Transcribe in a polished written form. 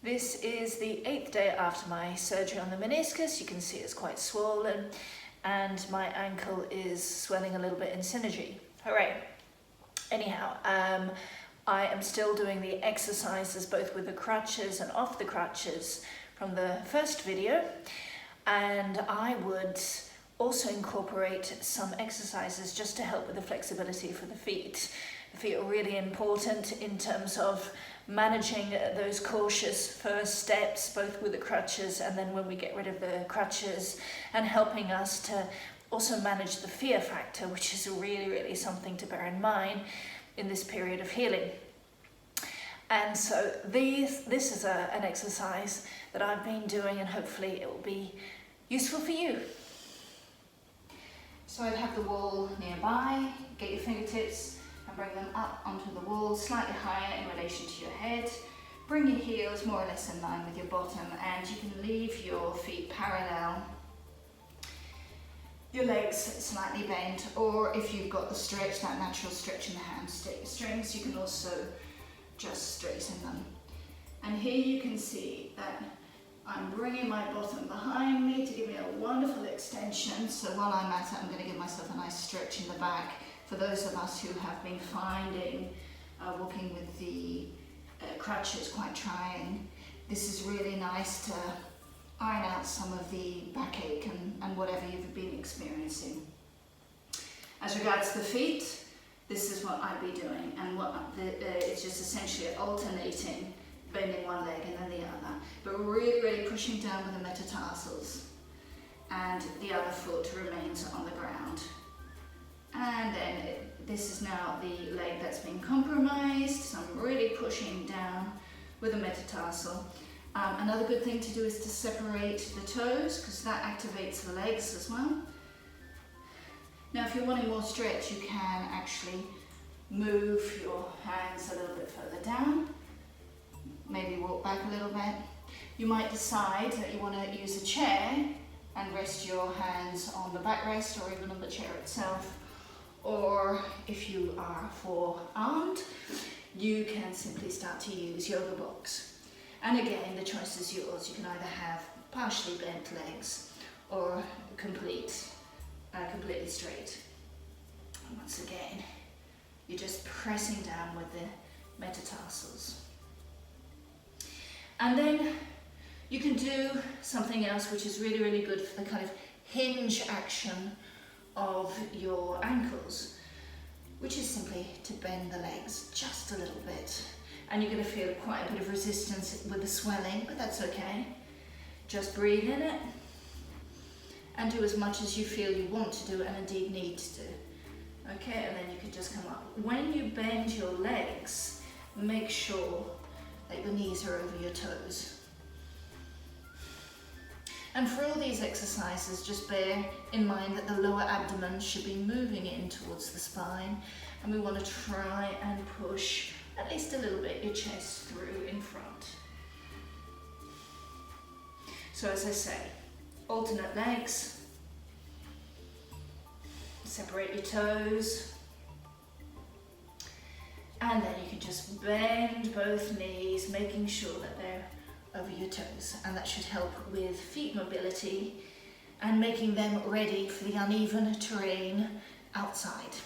This is the 8th day after my surgery on the meniscus. You can see it's quite swollen and my ankle is swelling a little bit in synergy. Hooray. Anyhow, I am still doing the exercises both with the crutches and off the crutches from the first video, and I would also incorporate some exercises just to help with the flexibility for the feet. The feet are really important in terms of managing those cautious first steps, both with the crutches and then when we get rid of the crutches, and helping us to also manage the fear factor, which is really something to bear in mind in this period of healing. And so this is an exercise that I've been doing, and hopefully it will be useful for you. So I'd have the wall nearby, get your fingertips and bring them up onto the wall, slightly higher in relation to your head. Bring your heels more or less in line with your bottom, and you can leave your feet parallel. Your legs slightly bent, or if you've got the stretch, that natural stretch in the hamstrings, you can also just straighten them. And here you can see that I'm bringing my bottom behind me to give me a wonderful extension. So while I'm at it, I'm going to give myself a nice stretch in the back. For those of us who have been finding walking with the crutches quite trying, this is really nice to iron out some of the backache and whatever you've been experiencing. As regards the feet, this is what I'd be doing, and it's just essentially alternating, bending one leg and then the other, but really pushing down with the metatarsals, and the other foot remains on the ground. And then this is now the leg that's been compromised, so I'm really pushing down with the metatarsal. Another good thing to do is to separate the toes, because that activates the legs as well. Now if you're wanting more stretch, you can actually move your hands a little bit further down, maybe walk back a little bit. You might decide that you want to use a chair and rest your hands on the backrest or even on the chair itself. Or if you are forearmed, you can simply start to use yoga blocks. And again, the choice is yours. You can either have partially bent legs or completely straight. And once again, you're just pressing down with the metatarsals. And then you can do something else which is really good for the kind of hinge action of your ankles, which is simply to bend the legs just a little bit. And you're going to feel quite a bit of resistance with the swelling, but that's okay. Just breathe in it and do as much as you feel you want to do and indeed need to do. Okay, and then you can just come up. When you bend your legs, make sure that your knees are over your toes. And for all these exercises, just bear in mind that the lower abdomen should be moving in towards the spine, and we want to try and push at least a little bit your chest through in front. So as I say, alternate legs, separate your toes, and then you can just bend both knees, making sure that they're over your toes, and that should help with feet mobility and making them ready for the uneven terrain outside.